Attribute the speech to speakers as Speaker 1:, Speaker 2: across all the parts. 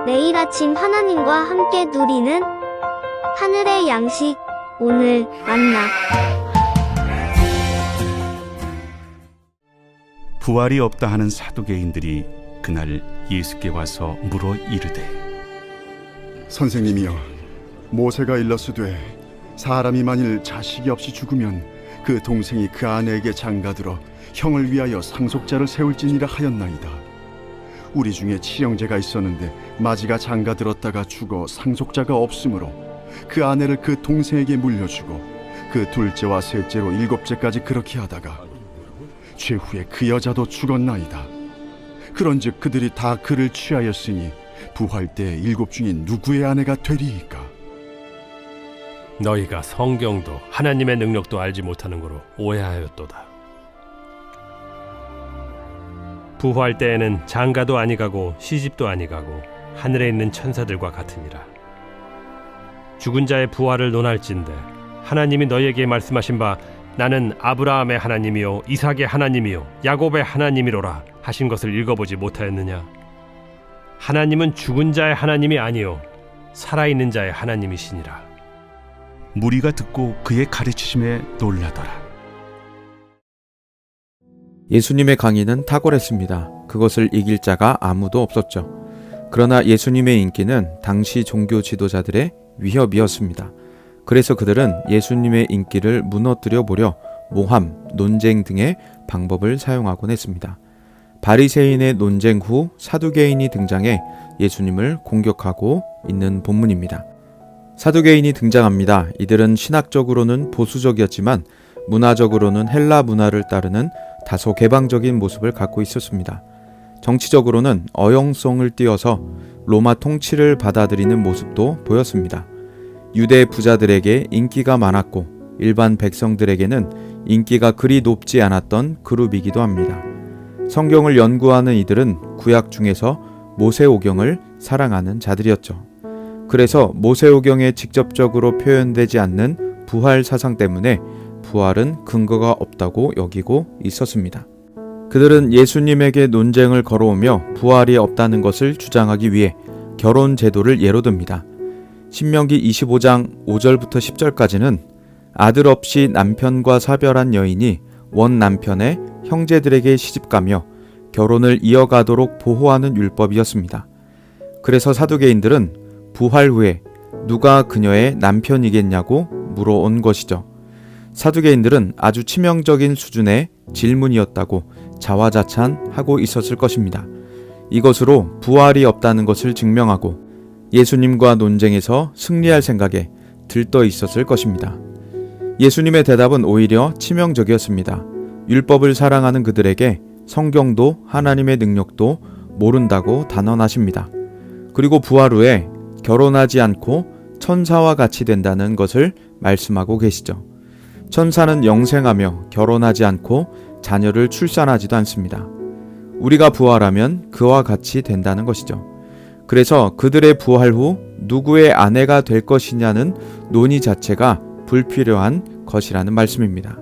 Speaker 1: 매일 아침 하나님과 함께 누리는 하늘의 양식, 오늘 만나.
Speaker 2: 부활이 없다 하는 사두개인들이 그날 예수께 와서 물어 이르되,
Speaker 3: 선생님이여, 모세가 일렀으되 사람이 만일 자식이 없이 죽으면 그 동생이 그 아내에게 장가들어 형을 위하여 상속자를 세울지니라 하였나이다. 우리 중에 칠형제가 있었는데 마지가 장가들었다가 죽어 상속자가 없으므로 그 아내를 그 동생에게 물려주고 그 둘째와 셋째로 일곱째까지 그렇게 하다가 최후에 그 여자도 죽었나이다. 그런즉 그들이 다 그를 취하였으니 부활 때 일곱 중에 누구의 아내가 되리이까?
Speaker 4: 너희가 성경도 하나님의 능력도 알지 못하는 거로 오해하였도다. 부활 때에는 장가도 아니가고 시집도 아니가고 하늘에 있는 천사들과 같으니라. 죽은 자의 부활을 논할진대 하나님이 너희에게 말씀하신 바 나는 아브라함의 하나님이요 이삭의 하나님이요 야곱의 하나님이로라 하신 것을 읽어보지 못하였느냐? 하나님은 죽은 자의 하나님이 아니요 살아있는 자의 하나님이시니라.
Speaker 2: 무리가 듣고 그의 가르치심에 놀라더라.
Speaker 5: 예수님의 강의는 탁월했습니다. 그것을 이길 자가 아무도 없었죠. 그러나 예수님의 인기는 당시 종교 지도자들의 위협이었습니다. 그래서 그들은 예수님의 인기를 무너뜨려 보려 모함, 논쟁 등의 방법을 사용하곤 했습니다. 바리새인의 논쟁 후 사두개인이 등장해 예수님을 공격하고 있는 본문입니다. 사두개인이 등장합니다. 이들은 신학적으로는 보수적이었지만 문화적으로는 헬라 문화를 따르는 다소 개방적인 모습을 갖고 있었습니다. 정치적으로는 어용성을 띄어서 로마 통치를 받아들이는 모습도 보였습니다. 유대 부자들에게 인기가 많았고 일반 백성들에게는 인기가 그리 높지 않았던 그룹이기도 합니다. 성경을 연구하는 이들은 구약 중에서 모세오경을 사랑하는 자들이었죠. 그래서 모세오경에 직접적으로 표현되지 않는 부활 사상 때문에 부활은 근거가 없다고 여기고 있었습니다. 그들은 예수님에게 논쟁을 걸어오며 부활이 없다는 것을 주장하기 위해 결혼 제도를 예로 듭니다. 신명기 25장 5절부터 10절까지는 아들 없이 남편과 사별한 여인이 원 남편의 형제들에게 시집가며 결혼을 이어가도록 보호하는 율법이었습니다. 그래서 사두개인들은 부활 후에 누가 그녀의 남편이겠냐고 물어온 것이죠. 사두개인들은 아주 치명적인 수준의 질문이었다고 자화자찬하고 있었을 것입니다. 이것으로 부활이 없다는 것을 증명하고 예수님과 논쟁에서 승리할 생각에 들떠 있었을 것입니다. 예수님의 대답은 오히려 치명적이었습니다. 율법을 사랑하는 그들에게 성경도 하나님의 능력도 모른다고 단언하십니다. 그리고 부활 후에 결혼하지 않고 천사와 같이 된다는 것을 말씀하고 계시죠. 천사는 영생하며 결혼하지 않고 자녀를 출산하지도 않습니다. 우리가 부활하면 그와 같이 된다는 것이죠. 그래서 그들의 부활 후 누구의 아내가 될 것이냐는 논의 자체가 불필요한 것이라는 말씀입니다.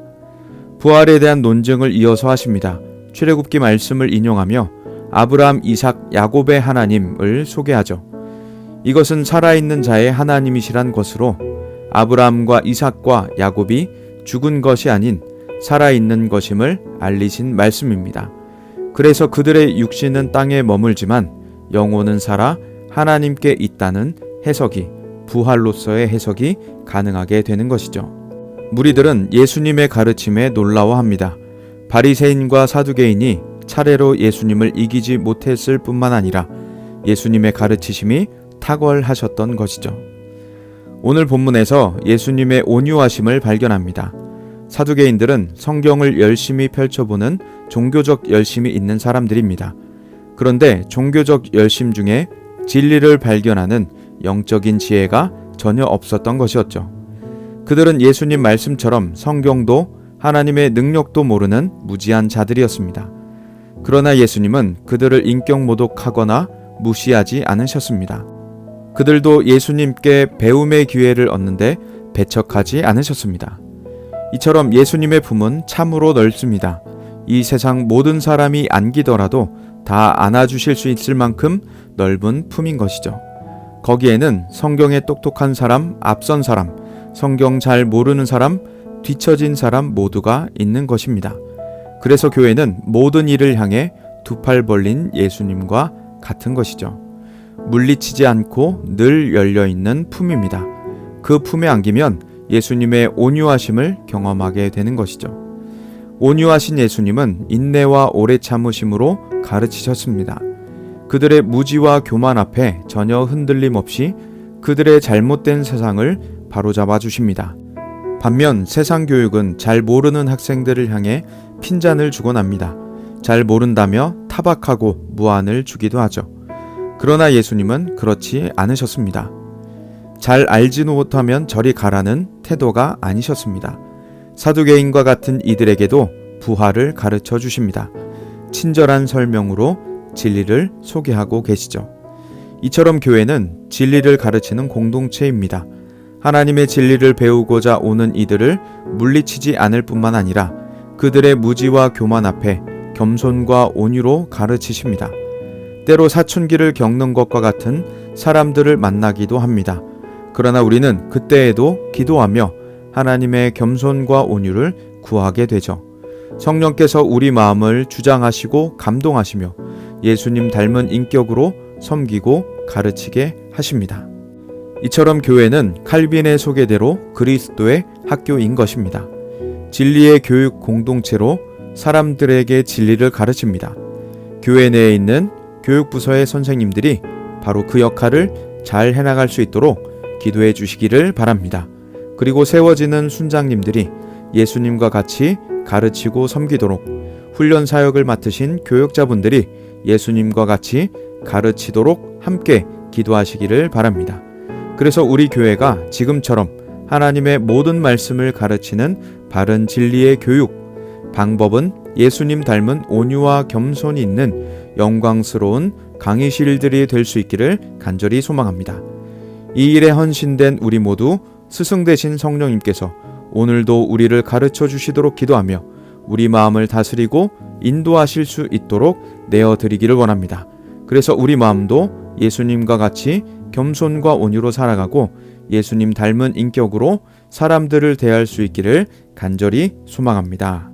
Speaker 5: 부활에 대한 논증을 이어서 하십니다. 출애굽기 말씀을 인용하며 아브라함, 이삭, 야곱의 하나님을 소개하죠. 이것은 살아있는 자의 하나님이시란 것으로 아브라함과 이삭과 야곱이 죽은 것이 아닌 살아있는 것임을 알리신 말씀입니다. 그래서 그들의 육신은 땅에 머물지만 영혼은 살아 하나님께 있다는 해석이 부활로서의 해석이 가능하게 되는 것이죠. 무리들은 예수님의 가르침에 놀라워합니다. 바리새인과 사두개인이 차례로 예수님을 이기지 못했을 뿐만 아니라 예수님의 가르치심이 탁월하셨던 것이죠. 오늘 본문에서 예수님의 온유하심을 발견합니다. 사두개인들은 성경을 열심히 펼쳐보는 종교적 열심이 있는 사람들입니다. 그런데 종교적 열심 중에 진리를 발견하는 영적인 지혜가 전혀 없었던 것이었죠. 그들은 예수님 말씀처럼 성경도 하나님의 능력도 모르는 무지한 자들이었습니다. 그러나 예수님은 그들을 인격 모독하거나 무시하지 않으셨습니다. 그들도 예수님께 배움의 기회를 얻는데 배척하지 않으셨습니다. 이처럼 예수님의 품은 참으로 넓습니다. 이 세상 모든 사람이 안기더라도 다 안아주실 수 있을 만큼 넓은 품인 것이죠. 거기에는 성경에 똑똑한 사람, 앞선 사람, 성경 잘 모르는 사람, 뒤처진 사람 모두가 있는 것입니다. 그래서 교회는 모든 일을 향해 두 팔 벌린 예수님과 같은 것이죠. 물리치지 않고 늘 열려있는 품입니다. 그 품에 안기면 예수님의 온유하심을 경험하게 되는 것이죠. 온유하신 예수님은 인내와 오래 참으심으로 가르치셨습니다. 그들의 무지와 교만 앞에 전혀 흔들림 없이 그들의 잘못된 세상을 바로잡아 주십니다. 반면 세상 교육은 잘 모르는 학생들을 향해 핀잔을 주곤 합니다. 잘 모른다며 타박하고 무안을 주기도 하죠. 그러나 예수님은 그렇지 않으셨습니다. 잘 알지도 못하면 저리 가라는 태도가 아니셨습니다. 사두개인과 같은 이들에게도 부활을 가르쳐 주십니다. 친절한 설명으로 진리를 소개하고 계시죠. 이처럼 교회는 진리를 가르치는 공동체입니다. 하나님의 진리를 배우고자 오는 이들을 물리치지 않을 뿐만 아니라 그들의 무지와 교만 앞에 겸손과 온유로 가르치십니다. 때로 사춘기를 겪는 것과 같은 사람들을 만나기도 합니다. 그러나 우리는 그때에도 기도하며 하나님의 겸손과 온유를 구하게 되죠. 성령께서 우리 마음을 주장하시고 감동하시며 예수님 닮은 인격으로 섬기고 가르치게 하십니다. 이처럼 교회는 칼빈의 소개대로 그리스도의 학교인 것입니다. 진리의 교육 공동체로 사람들에게 진리를 가르칩니다. 교회 내에 있는 교육부서의 선생님들이 바로 그 역할을 잘 해나갈 수 있도록 기도해 주시기를 바랍니다. 그리고 세워지는 순장님들이 예수님과 같이 가르치고 섬기도록, 훈련 사역을 맡으신 교역자분들이 예수님과 같이 가르치도록 함께 기도하시기를 바랍니다. 그래서 우리 교회가 지금처럼 하나님의 모든 말씀을 가르치는 바른 진리의 교육, 방법은 예수님 닮은 온유와 겸손이 있는 영광스러운 강의실들이 될 수 있기를 간절히 소망합니다. 이 일에 헌신된 우리 모두 스승 되신 성령님께서 오늘도 우리를 가르쳐 주시도록 기도하며 우리 마음을 다스리고 인도하실 수 있도록 내어드리기를 원합니다. 그래서 우리 마음도 예수님과 같이 겸손과 온유로 살아가고 예수님 닮은 인격으로 사람들을 대할 수 있기를 간절히 소망합니다.